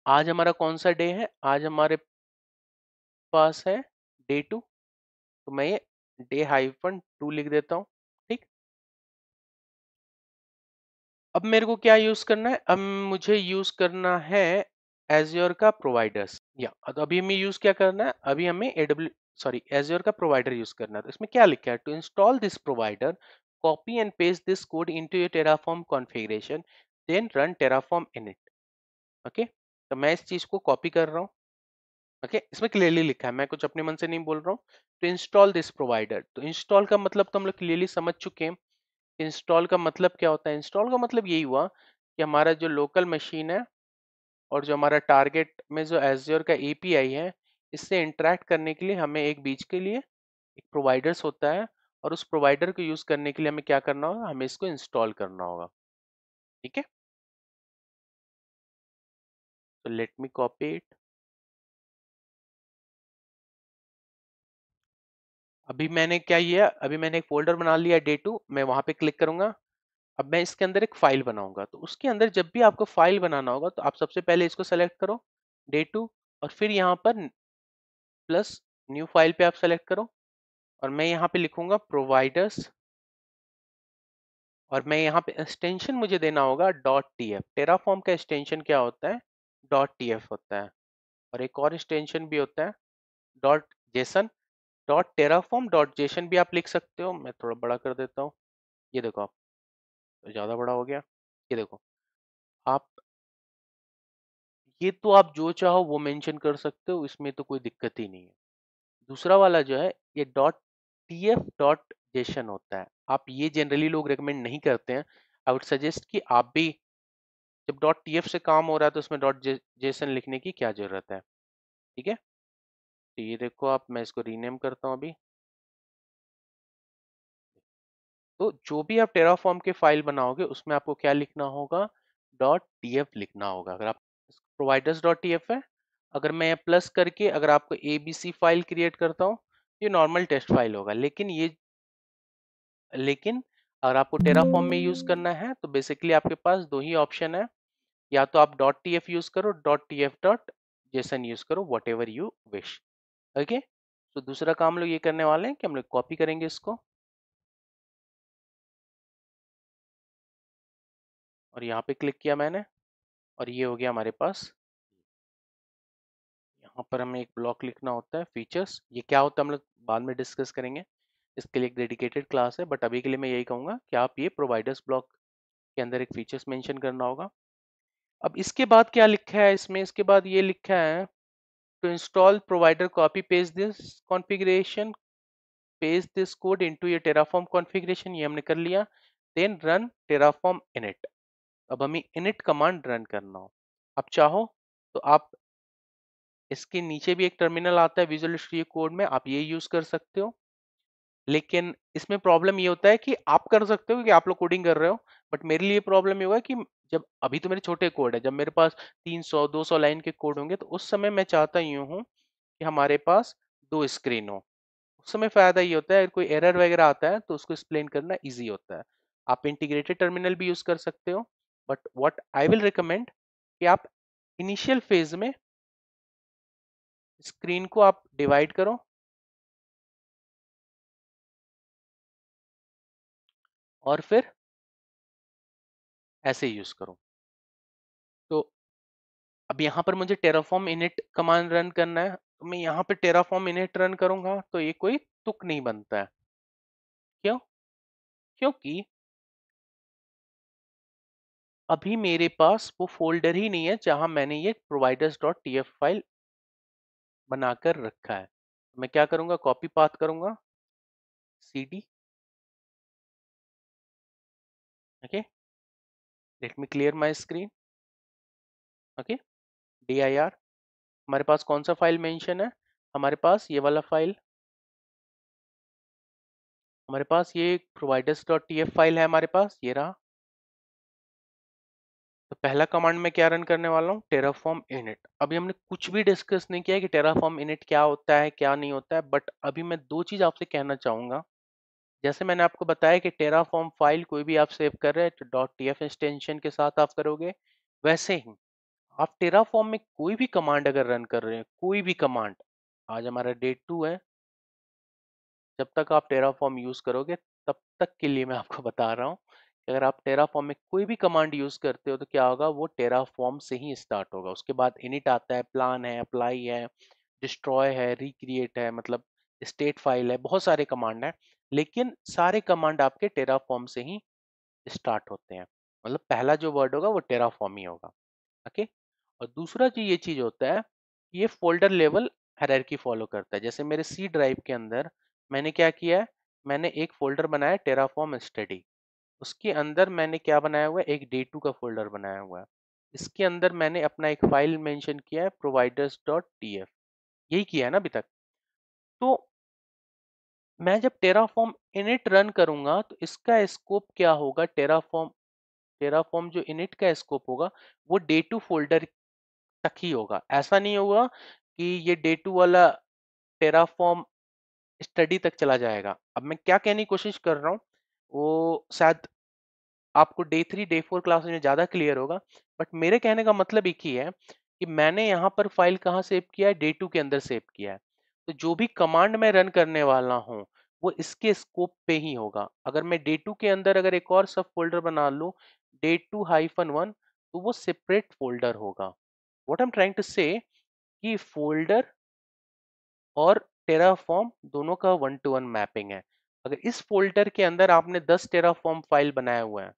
आज हमारा कौन सा डे है, आज हमारे पास है डे 2, तो मैं ये डे-2 लिख देता हूँ, ठीक। अब मेरे को क्या यूज करना है, अब मुझे यूज करना है एज्योर का प्रोवाइडर्स, या तो अभी हमें यूज क्या करना है, अभी हमें एडब्ल्यू सॉरी एज्योर का प्रोवाइडर यूज करना है। तो इसमें क्या लिखा है, to install this provider copy and paste this code into your Terraform configuration then run Terraform init. Okay. तो मैं इस चीज को कॉपी कर रहा हूँ। ओके, इसमें क्लियरली लिखा है, मैं कुछ अपने मन से नहीं बोल रहा हूँ। टू इंस्टॉल दिस प्रोवाइडर, तो इंस्टॉल का मतलब तो हम लोग क्लियरली समझ चुके हैं। इंस्टॉल का मतलब क्या होता है, इंस्टॉल का मतलब यही हुआ कि हमारा जो लोकल मशीन है और जो हमारा टारगेट में जो एज्योर का एपीआई है, इससे इंटरेक्ट करने के लिए हमें एक बीच के लिए एक प्रोवाइडर्स होता है, और उस प्रोवाइडर को यूज करने के लिए हमें क्या करना होगा, हमें इसको इंस्टॉल करना होगा, ठीक है। तो लेट मी कॉपी इट, अभी मैंने क्या किया, अभी मैंने एक फोल्डर बना लिया डे टू, मैं वहां पे क्लिक करूंगा। अब मैं इसके अंदर एक फाइल बनाऊंगा, तो उसके अंदर जब भी आपको फाइल बनाना होगा तो आप सबसे पहले इसको सेलेक्ट करो, डे टू, और फिर यहाँ पर प्लस न्यू फाइल पे आप सेलेक्ट करो, और मैं यहाँ पे लिखूंगा प्रोवाइडर्स, और मैं यहाँ पे एक्सटेंशन मुझे देना होगा डॉट टी एफ। टेराफॉर्म का एक्सटेंशन क्या होता है, डॉट टी एफ होता है। और एक और एक्सटेंशन भी होता है dot JSON. Dot Terraform dot JSON भी आप लिख सकते हो, मैं थोड़ा बड़ा कर देता हूँ। ये देखो आप, तो ज़्यादा बड़ा हो गया। ये देखो आप, ये तो आप जो चाहो वो मेंशन कर सकते हो, इसमें तो कोई दिक्कत ही नहीं है। दूसरा वाला जो है ये dot T F dot Jason होता है, आप ये जनरली लोग रेकमेंड नहीं करते हैं। आई वुड सजेस्ट कि आप भी, जब डॉट टी एफ से काम हो रहा है तो उसमें डॉट जेसन लिखने की क्या जरूरत है। ठीक है, तो ये देखो आप, मैं इसको रीनेम करता हूँ अभी। तो जो भी आप टेराफॉर्म के फाइल बनाओगे उसमें आपको क्या लिखना होगा, डॉट टी एफ लिखना होगा। अगर आप प्रोवाइडर्स डॉट टी एफ है, अगर मैं प्लस करके अगर आपको A B C file create करता हूँ, ये नॉर्मल टेस्ट फाइल होगा। लेकिन अगर आपको टेराफॉर्म में यूज करना है तो बेसिकली आपके पास दो ही ऑप्शन है, या तो आप डॉट टी एफ यूज करो, dot T F dot JSON use करो, whatever you wish. Okay, तो दूसरा काम हम लोग ये करने वाले हैं कि हम लोग कॉपी करेंगे इसको, और यहाँ पे क्लिक किया मैंने, और ये हो गया हमारे पास। यहाँ पर हमें एक ब्लॉक लिखना होता है फीचर्स, ये क्या होता है हम लोग बाद में डिस्कस करेंगे, इसके लिए एक डेडिकेटेड क्लास है, बट अभी के लिए मैं यही कहूँगा कि आप ये प्रोवाइडर्स ब्लॉक के अंदर एक फीचर्स मेंशन करना होगा। अब इसके बाद क्या लिखा है इसमें, इसके बाद ये लिखा है to install provider copy paste this configuration, paste this code into ये टेराफॉर्म कॉन्फ़िगरेशन, ये हमने कर लिया। देन रन टेराफॉर्म इनिट, अब हमें इनिट कमांड रन करना हो। आप चाहो तो आप इसके नीचे भी एक टर्मिनल आता है विजुअल स्टूडियो कोड में, आप ये यूज कर सकते हो। लेकिन इसमें प्रॉब्लम ये होता है कि आप कर सकते हो क्योंकि आप लोग कोडिंग कर रहे हो, बट मेरे लिए प्रॉब्लम ये होगा कि जब अभी तो मेरे छोटे कोड है, जब मेरे पास 300 200 लाइन के कोड होंगे तो उस समय मैं चाहता यूं हूं कि हमारे पास दो स्क्रीन हो। उस समय फायदा ये होता है अगर कोई एरर वगैरह आता है तो उसको एक्सप्लेन करना इजी होता है। आप इंटीग्रेटेड टर्मिनल भी यूज कर सकते हो, but what I will recommend कि आप इनिशियल फेज में स्क्रीन को आप डिवाइड करो, और फिर ऐसे यूज करो। तो अब यहाँ पर मुझे टेराफॉर्म इनिट कमांड रन करना है, तो मैं यहाँ पे टेराफॉर्म इनिट रन करूंगा तो ये कोई तुक नहीं बनता है। क्यों? क्योंकि अभी मेरे पास वो फोल्डर ही नहीं है जहां मैंने ये providers dot T F file बनाकर रखा है। मैं क्या करूंगा, कॉपी पाथ करूंगा, C D, okay, let me clear my screen, okay, D I R. हमारे पास कौन सा फाइल मेंशन है, हमारे पास ये वाला फाइल, हमारे पास ये providers dot T F file है, हमारे पास ये रहा। तो पहला कमांड में क्या रन करने वाला हूँ, टेराफॉर्म इनिट। अभी हमने कुछ भी डिस्कस नहीं किया है कि टेराफॉर्म इनिट क्या होता है क्या नहीं होता है, बट अभी मैं दो चीज आपसे कहना चाहूंगा। जैसे मैंने आपको बताया कि टेराफॉर्म फाइल कोई भी आप सेव कर रहे हैं तो डॉट टी एफ एक्सटेंशन के साथ आप करोगे, वैसे ही आप टेराफॉर्म में कोई भी कमांड अगर रन कर रहे हैं, कोई भी कमांड, आज हमारा डे 2 है, जब तक आप टेराफॉर्म यूज करोगे तब तक के लिए मैं आपको बता रहा हूँ कि अगर आप टेराफॉर्म में कोई भी कमांड यूज करते हो तो क्या होगा, वो टेराफॉर्म से ही स्टार्ट होगा। उसके बाद इनिट आता है, प्लान है, अप्लाई है, डिस्ट्रॉय है, रिक्रिएट है, मतलब स्टेट फाइल है, बहुत सारे कमांड है, लेकिन सारे कमांड आपके टेराफॉर्म से ही स्टार्ट होते हैं। मतलब पहला जो वर्ड होगा वो टेराफॉर्म ही होगा। ओके, और दूसरा जो ये चीज होता है, ये फोल्डर लेवल हायरार्की फॉलो करता है। जैसे मेरे सी ड्राइव के अंदर मैंने क्या किया है, मैंने एक फोल्डर बनाया टेराफॉर्म स्टडी, उसके अंदर मैंने क्या बनाया हुआ है, एक डे टू का फोल्डर बनाया हुआ है। इसके अंदर मैंने अपना एक फाइल मेंशन किया है प्रोवाइडर्स डॉट टी एफ, यही किया है ना अभी तक। तो मैं जब टेराफॉर्म इनिट रन करूंगा तो इसका स्कोप क्या होगा, टेराफॉर्म टेराफॉर्म जो इनिट का स्कोप होगा वो डे टू फोल्डर तक ही होगा। ऐसा नहीं होगा कि ये डे टू वाला टेराफॉर्म स्टडी तक चला जाएगा। अब मैं क्या कहने की कोशिश कर रहा हूँ वो शायद आपको डे 3 डे 4 क्लास में ज़्यादा क्लियर होगा, बट मेरे कहने का मतलब एक ही है कि मैंने यहाँ पर फाइल कहाँ सेव किया है, डे 2 के अंदर सेव किया है। तो जो भी कमांड मैं रन करने वाला हूँ वो इसके स्कोप पे ही होगा। अगर मैं डे 2 के अंदर अगर एक और सब फोल्डर बना लूँ day2-1, तो वो सेपरेट फोल्डर होगा। What I am trying to say कि फोल्डर और टेराफॉर्म दोनों का 1-to-1 मैपिंग है। अगर इस फोल्डर के अंदर आपने 10 टेराफॉर्म फाइल बनाया हुआ है,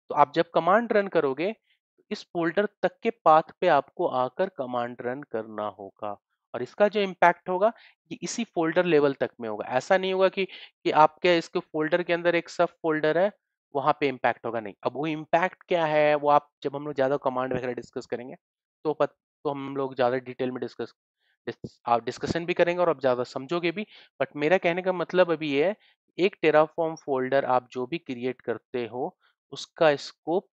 तो आप जब कमांड रन करोगे तो इस फोल्डर तक के पाथ पे आपको आकर कमांड रन करना होगा, और इसका जो इम्पैक्ट होगा ये इसी फोल्डर लेवल तक में होगा। ऐसा नहीं होगा कि आपके इसके फोल्डर के अंदर एक सब फोल्डर है वहां पे इम्पैक्ट होगा, नहीं। अब वो इम्पैक्ट क्या है वो आप जब हम लोग ज्यादा कमांड वगैरह डिस्कस करेंगे तो तो हम लोग ज्यादा डिटेल में आप डिस्कशन भी करेंगे और आप ज्यादा समझोगे भी। बट मेरा कहने का मतलब अभी ये है, एक टेराफॉर्म फोल्डर आप जो भी क्रिएट करते हो उसका स्कोप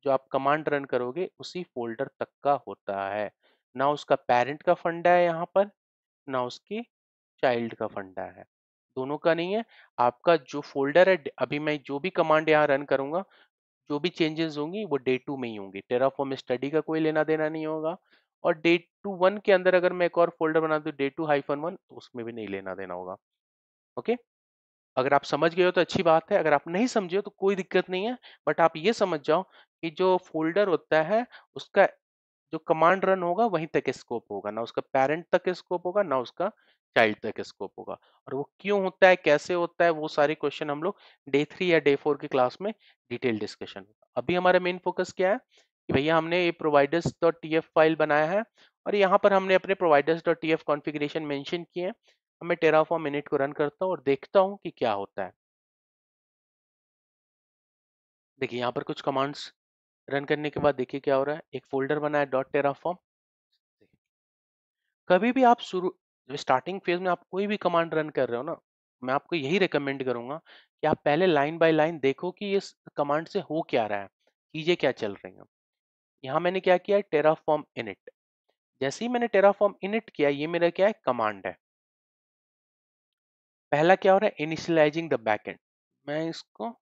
जो आप कमांड रन करोगे उसी फोल्डर तक का होता है। ना उसका पेरेंट का फंडा है यहाँ पर, ना उसके चाइल्ड का फंडा है, दोनों का नहीं है। आपका जो फोल्डर है, अभी मैं जो भी कमांड यहाँ रन करूंगा, जो भी चेंजेस होंगी वो डे 2 में ही होंगी। टेराफॉर्म स्टडी का कोई लेना देना नहीं होगा। और डे 2-1 के अंदर अगर मैं एक और फोल्डर बना दूं day2-1, तो उसमें भी नहीं लेना देना होगा। ओके, अगर आप समझ गए हो तो अच्छी बात है, अगर आप नहीं समझे हो तो कोई दिक्कत नहीं है। बट आप ये समझ जाओ कि जो फोल्डर होता है उसका जो कमांड रन होगा वहीं तक स्कोप होगा, ना उसका पेरेंट तक स्कोप होगा ना उसका चाइल्ड तक स्कोप होगा। और वो क्यों होता है, कैसे होता है, वो सारे क्वेश्चन हम लोग डे 3 या डे 4 की क्लास में डिटेल डिस्कशन होगा। अभी हमारा मेन फोकस क्या है कि भैया हमने ये providers.tf फाइल बनाया है और यहाँ पर हमने अपने providers.tf कॉन्फ़िगरेशन मेंशन किए हैं। अब मैं टेराफॉर्म इनिट को रन करता हूँ और देखता हूँ कि क्या होता है। देखिए यहाँ पर कुछ कमांड्स रन करने के बाद देखिए क्या हो रहा है। एक फोल्डर बना है .terraform। कभी भी आप शुरू जो स्टार्टिंग फेज में आप कोई भी कमांड रन कर रहे हो ना, मैं आपको यही रिकमेंड करूंगा कि आप पहले लाइन बाय लाइन देखो कि इस कमांड से हो क्या रहा है, चीजें क्या चल रही हैं। यहाँ मैंने क्या किया है, टेराफॉर्म इनिट। जैसे ही मैंने टेराफॉर्म इनिट किया, ये मेरा क्या है, कमांड है। पहला क्या हो रहा है, इनिशियलाइजिंग द बैकएंड। मैं इसको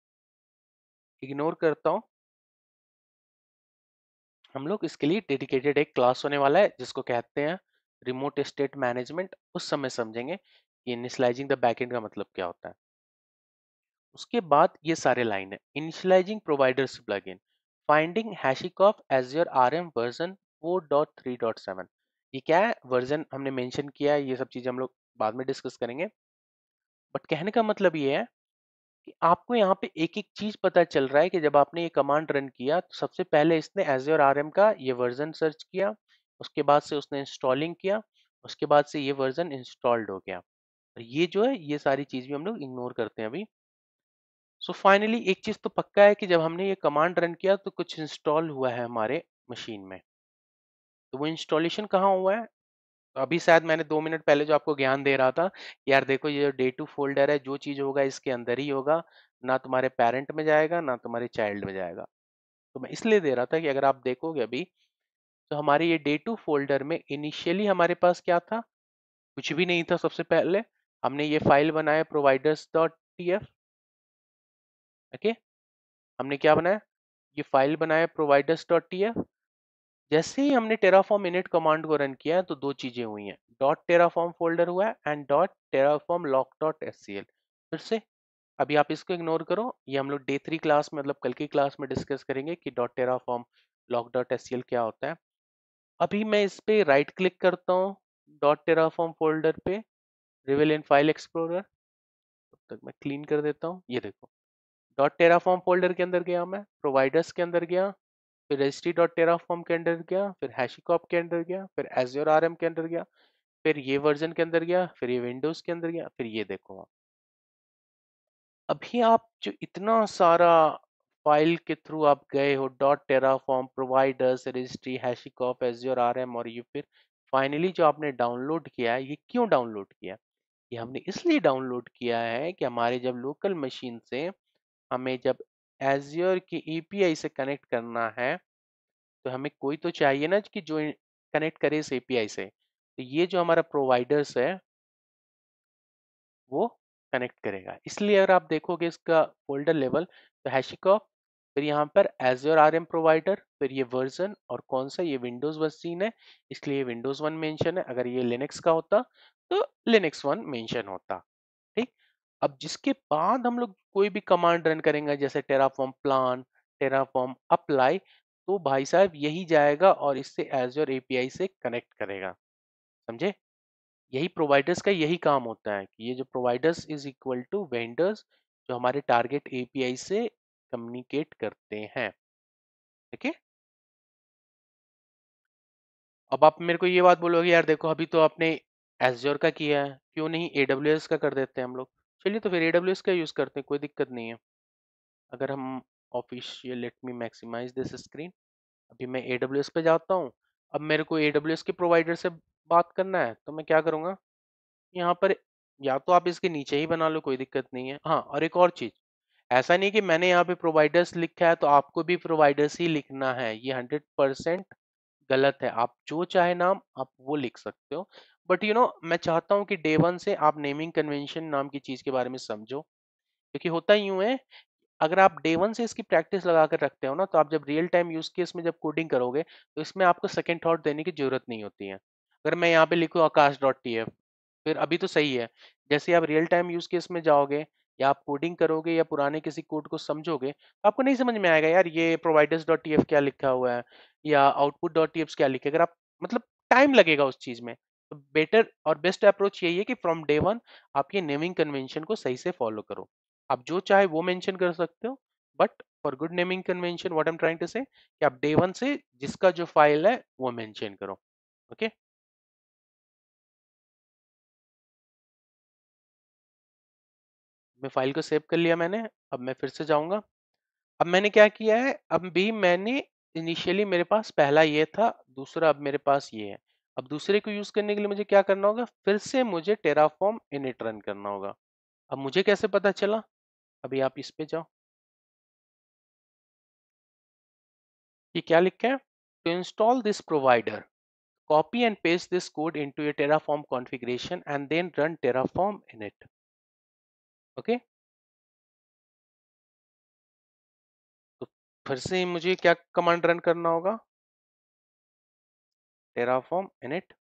इग्नोर करता हूँ। हम लोग इसके लिए डेडिकेटेड एक क्लास होने वाला है जिसको कहते हैं रिमोट स्टेट मैनेजमेंट, उस समय समझेंगे कि इनिशियलाइजिंग द बैकएंड का मतलब क्या होता है। उसके बाद ये सारे लाइन है, initializing providers plugin, finding HashiCorp Azure RM version 4.3.7। ये क्या है, वर्जन हमने मेंशन किया है, ये सब चीजें हम लोग बाद में डिस्कस करेंगे। बट कहने का मतलब ये है कि आपको यहाँ पे एक एक चीज पता चल रहा है कि जब आपने ये कमांड रन किया तो सबसे पहले इसने एज्योर आरएम का ये वर्जन सर्च किया, उसके बाद से उसने इंस्टॉलिंग किया, उसके बाद से ये वर्जन इंस्टॉल्ड हो गया। और ये जो है ये सारी चीज भी हम लोग इग्नोर करते हैं अभी। सो फाइनली एक चीज तो पक्का है कि जब हमने ये कमांड रन किया तो कुछ इंस्टॉल हुआ है हमारे मशीन में। तो वो इंस्टॉलेशन कहाँ हुआ है, तो अभी शायद मैंने 2 मिनट पहले जो आपको ज्ञान दे रहा था कि यार देखो ये जो डे 2 फोल्डर है, जो चीज होगा इसके अंदर ही होगा, ना तुम्हारे पेरेंट में जाएगा ना तुम्हारे चाइल्ड में जाएगा। तो मैं इसलिए दे रहा था कि अगर आप देखोगे अभी, तो हमारे ये डे 2 फोल्डर में इनिशियली हमारे पास क्या था, कुछ भी नहीं था। सबसे पहले हमने ये फाइल बनाया providers.tf। ओके, हमने क्या बनाया, ये फाइल बनाया providers.tf। जैसे ही हमने टेराफॉर्म इनिट कमांड को रन किया है तो दो चीजें हुई हैं, डॉट टेराफॉर्म फोल्डर हुआ है and dot Terraform lock dot SCL. फिर से अभी आप इसको इग्नोर करो, ये हम लोग डे 3 क्लास में मतलब कल की क्लास में डिस्कस करेंगे कि dot Terraform lock dot SCL क्या होता है। अभी मैं इस पे राइट क्लिक करता हूँ डॉट टेराफॉर्म फोल्डर पे, रिवील इन फाइल एक्सप्लोरर। तब तक मैं क्लीन कर देता हूँ। ये देखो डॉट टेराफॉर्म फोल्डर के अंदर गया, मैं प्रोवाइडर्स के अंदर गया, फिर rest डॉट टेराफॉर्म के अंदर गया, फिर हैशिकॉप के अंदर गया, फिर एज्योर आरएम के अंदर गया, फिर ये वर्जन के अंदर गया, फिर ये विंडोज के अंदर गया, फिर ये देखो आप। अभी आप जो इतना सारा फाइल के थ्रू आप गए हो, dot Terraform, providers, registry, HashiCorp, Azure RM, और ये फिर फाइनली जो आपने डाउनलोड किया है, ये क्यों डाउनलोड किया? ये हमने इसलिए डाउनलोड किया है कि हमारे जब लोकल मशीन से हमें जब एज्योर की एपीआई से कनेक्ट करना है, तो हमें कोई तो चाहिए ना कि जो कनेक्ट करे इस एपीआई से। तो ये जो हमारा प्रोवाइडर्स है, वो कनेक्ट करेगा। इसलिए अगर आप देखोगे इसका फोल्डर लेवल, तो हैशिकॉप, फिर यहाँ पर एज्योर आरएम प्रोवाइडर, फिर ये वर्जन और कौन सा, ये विंडोज मशीन है इसलिए विंडोज 1 मेंशन है। अगर ये लिनक्स का होता तो लिनक्स 1 मेंशन होता। ठीक। अब जिसके बाद हम लोग कोई भी कमांड रन करेंगे जैसे टेराफॉर्म प्लान, टेराफॉर्म अप्लाई, तो भाई साहब यही जाएगा और इससे एज्योर एपीआई से कनेक्ट करेगा। समझे? यही प्रोवाइडर्स का यही काम होता है कि ये जो providers is equal to vendors जो हमारे टारगेट एपीआई से कम्युनिकेट करते हैं। ठीक है। अब आप मेरे को ये बात बोलोगे यार देखो अभी तो आपने एज्योर का किया है, क्यों नहीं एडब्ल्यूएस का कर देते हैं हम लोग। चलिए तो फिर एडब्ल्यूएस का यूज करते हैं, कोई दिक्कत नहीं है। अगर हम official, let me maximize this screen. अभी मैं एडब्ल्यूएस पे जाता हूँ। अब मेरे को एडब्ल्यूएस के प्रोवाइडर से बात करना है तो मैं क्या करूँगा, यहाँ पर या तो आप इसके नीचे ही बना लो, कोई दिक्कत नहीं है। हाँ, और एक और चीज, ऐसा नहीं कि मैंने यहाँ पे प्रोवाइडर्स लिखा है तो आपको भी प्रोवाइडर्स ही लिखना है, ये 100% गलत है। आप जो चाहे नाम आप वो लिख सकते हो, बट मैं चाहता हूँ कि डे वन से आप नेमिंग कन्वेंशन नाम की चीज के बारे में समझो। क्योंकि होता यूं है, अगर आप डे वन से इसकी प्रैक्टिस लगा कर रखते हो ना, तो आप जब रियल टाइम यूज केस में जब कोडिंग करोगे तो इसमें आपको सेकंड थॉट देने की जरूरत नहीं होती है। अगर मैं यहाँ पे लिखूँ आकाश डॉट टी एफ, फिर अभी तो सही है, जैसे आप रियल टाइम यूज केस में जाओगे या आप कोडिंग करोगे या पुराने किसी कोड को समझोगे तो आपको नहीं समझ में आएगा यार ये प्रोवाइडर्स डॉट टी एफ क्या लिखा हुआ है या आउटपुट डॉट टी एफ क्या लिखा है। अगर आप मतलब टाइम लगेगा उस चीज में, तो बेटर और बेस्ट अप्रोच यही है कि फ्रॉम डे वन आप ये नेमिंग कन्वेंशन को सही से फॉलो करो। आप जो चाहे वो मेंशन कर सकते हो, but for good naming convention what I am trying to say कि आप डे वन से जिसका जो फाइल है वो मेंशन करो। ओके। मैं फाइल को सेव कर लिया मैंने। अब मैं फिर से जाऊंगा। अब मैंने क्या किया है, अब भी मैंने इनिशियली मेरे पास पहला ये था, दूसरा अब मेरे पास ये है। अब दूसरे को यूज करने के लिए मुझे क्या करना होगा, फिर से मुझे टेराफॉर्म इनिट रन करना होगा। अब मुझे कैसे पता चला, अभी आप इस पे जाओ, ये क्या लिखा है, to install this provider copy and paste this code into a terraform configuration and then run terraform init। Okay. तो फिर से मुझे क्या कमांड रन करना होगा, terraform init।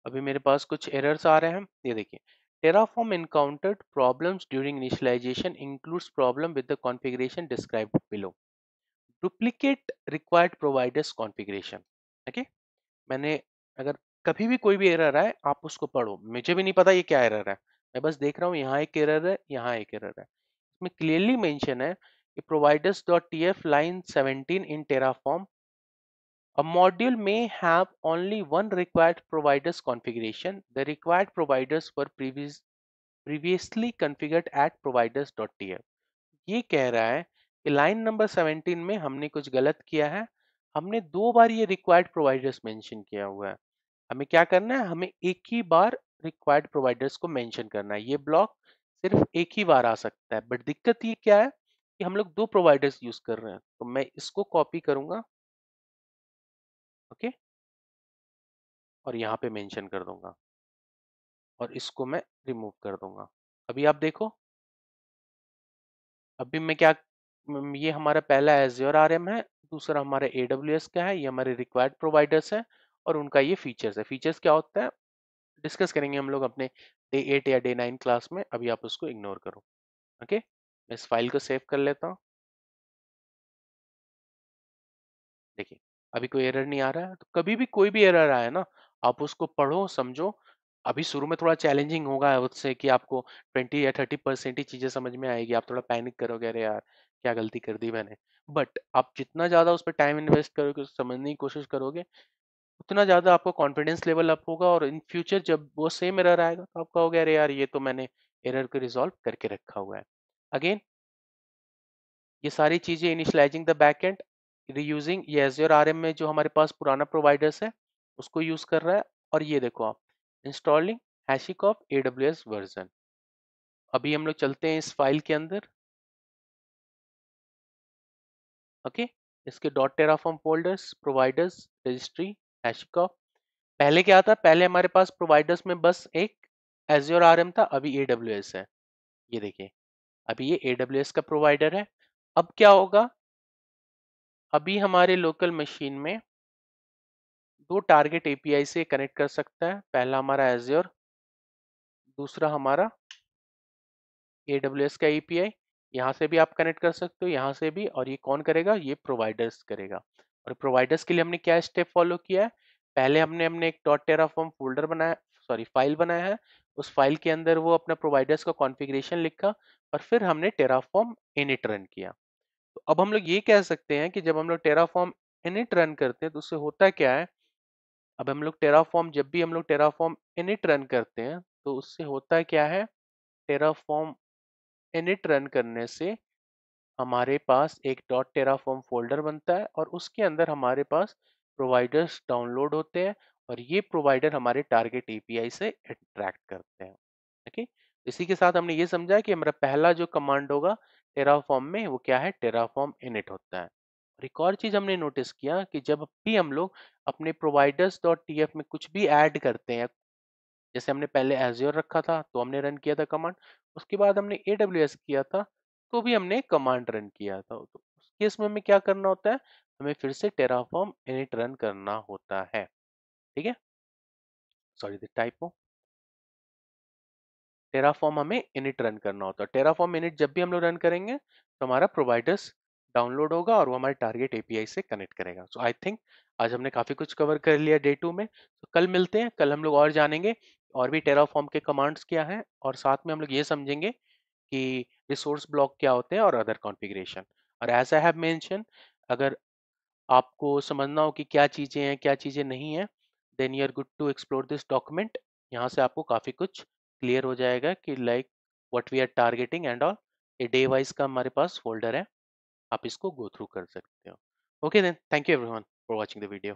अभी मेरे पास कुछ एरर्स आ रहे हैं, ये देखिए, terraform encountered problems during initialization includes problem with the configuration described below, duplicate required providers configuration। Okay. मैंने, अगर कभी भी कोई भी एरर आए आप उसको पढ़ो, मुझे भी नहीं पता ये क्या एरर है, मैं बस देख रहा हूँ यहाँ एक एरर है यहाँ एक एरर है। इसमें क्लियरली मेंशन है कि providers dot T F line 17 in terraform, a module may have only one required providers configuration, the required providers were previously configured at providers.tf। ये कह रहा है कि लाइन नंबर 17 में हमने कुछ गलत किया है, हमने दो बार ये रिक्वायर्ड प्रोवाइडर्स मेंशन किया हुआ है। हमें क्या करना है, हमें एक ही बार रिक्वायर्ड प्रोवाइडर्स को मेंशन करना है। ये ब्लॉक सिर्फ एक ही बार आ सकता है, बट दिक्कत ये क्या है कि हम लोग दो प्रोवाइडर्स यूज कर रहे हैं। तो मैं इसको कॉपी करूंगा, ओके, और यहाँ पे मेंशन कर दूंगा और इसको मैं रिमूव कर दूंगा। अभी आप देखो, अभी मैं क्या, ये हमारा पहला एज्योर आरएम है, दूसरा हमारा एडब्ल्यूएस का है, ये हमारे रिक्वायर्ड प्रोवाइडर्स है और उनका ये फीचर्स है। फीचर्स क्या होता है डिस्कस करेंगे हम लोग अपने डे 8 या डे 9 क्लास में, अभी आप उसको इग्नोर करो। ओके, मैं इस फाइल को सेव कर लेता हूँ। देखिए, अभी कोई एरर नहीं आ रहा है। तो कभी भी कोई भी एरर आए ना, आप उसको पढ़ो समझो। अभी शुरू में थोड़ा चैलेंजिंग होगा उससे कि आपको 20 या 30% ही चीजें समझ में आएगी, आप थोड़ा पैनिक करोगे, अरे यार क्या गलती कर दी मैंने। बट आप जितना ज्यादा उस पर टाइम इन्वेस्ट करोगे, समझने की कोशिश करोगे, उतना ज्यादा आपका कॉन्फिडेंस लेवल अप होगा और इन फ्यूचर जब वो सेम एरर आएगा तो आप कहोगे अरे यार ये तो मैंने एरर को रिजॉल्व करके रखा हुआ है। अगेन, ये सारी चीजें इनिशियलाइजिंग द बैकएंड, रीयूजिंग ये एज़्योर आरएम में जो हमारे पास पुराना प्रोवाइडर्स है उसको यूज कर रहा है। और ये देखो आप, इंस्टॉलिंग हैशिकॉफ एडब्ल्यूएस वर्जन। अभी हम लोग चलते हैं इस फाइल के अंदर, ओके। इसके dot Terraform folders, providers, registry, HashiCorp, पहले क्या था, पहले हमारे पास प्रोवाइडर्स में बस एक एज्योर आरएम था, अभी एडब्ल्यूएस है। ये देखिए, अभी ये एडब्ल्यूएस का प्रोवाइडर है। अब क्या होगा, अभी हमारे लोकल मशीन में दो टारगेट एपीआई से कनेक्ट कर सकता है। पहला हमारा एज्योर, दूसरा हमारा AWS का एपीआई। यहाँ से भी आप कनेक्ट कर सकते हो, यहाँ से भी। और ये कौन करेगा, ये प्रोवाइडर्स करेगा। और प्रोवाइडर्स के लिए हमने क्या स्टेप फॉलो किया है, पहले हमने एक डॉट टेराफॉर्म फोल्डर बनाया, सॉरी फाइल बनाया है। उस फाइल के अंदर वो अपना प्रोवाइडर्स का कॉन्फ़िगरेशन लिखा, और फिर हमने टेराफॉर्म इनिट रन किया। तो अब हम लोग ये कह सकते हैं कि जब हम लोग टेराफॉर्म इनिट रन करते हैं तो उससे होता क्या है, अब हम लोग टेराफॉर्म, जब भी हम लोग टेराफॉर्म इनिट रन करते हैं तो उससे होता क्या है, टेराफॉर्म इनिट रन करने से हमारे पास एक डॉट टेराफॉर्म फोल्डर बनता है, और उसके अंदर हमारे पास प्रोवाइडर्स डाउनलोड होते हैं, और ये प्रोवाइडर हमारे टारगेट एपीआई से इंटरेक्ट करते हैं। ओके, इसी के साथ हमने ये समझा कि हमारा पहला जो कमांड होगा टेराफॉर्म में, वो क्या है, टेराफॉर्म इनिट होता है। और एक और चीज हमने नोटिस किया कि जब भी हम लोग अपने प्रोवाइडर्स डॉट टीएफ में कुछ भी ऐड करते हैं, जैसे हमने पहले एज्योर रखा था तो हमने रन किया था कमांड, उसके बाद हमने एडब्ल्यूएस किया था तो भी हमने कमांड रन किया था। तो उस केस में हमें क्या करना होता है, हमें फिर से टेराफॉर्म इनिट रन करना होता है। ठीक है, सॉरी द टाइपो, टेराफॉर्म हमें इनिट रन करना होता है। टेराफॉर्म इनिट जब भी हम लोग रन करेंगे तो हमारा प्रोवाइडर्स डाउनलोड होगा और वो हमारे टारगेट एपीआई से कनेक्ट करेगा। सो आई थिंक आज हमने काफी कुछ कवर कर लिया डे 2 में। तो कल मिलते हैं, कल हम लोग और जानेंगे और भी टेराफॉर्म के कमांड्स क्या हैं, और साथ में हम लोग ये समझेंगे कि रिसोर्स ब्लॉक क्या होते हैं और अदर कॉन्फ़िगरेशन। और एज आई हैव मेंशन, अगर आपको समझना हो कि क्या चीज़ें हैं क्या चीज़ें नहीं हैं, then you are good to explore this document. यहाँ से आपको काफ़ी कुछ क्लियर हो जाएगा कि like what we are targeting and all. ये डे वाइज का हमारे पास फोल्डर है, आप इसको गो थ्रू कर सकते हो। Okay then, thank you everyone for watching the video.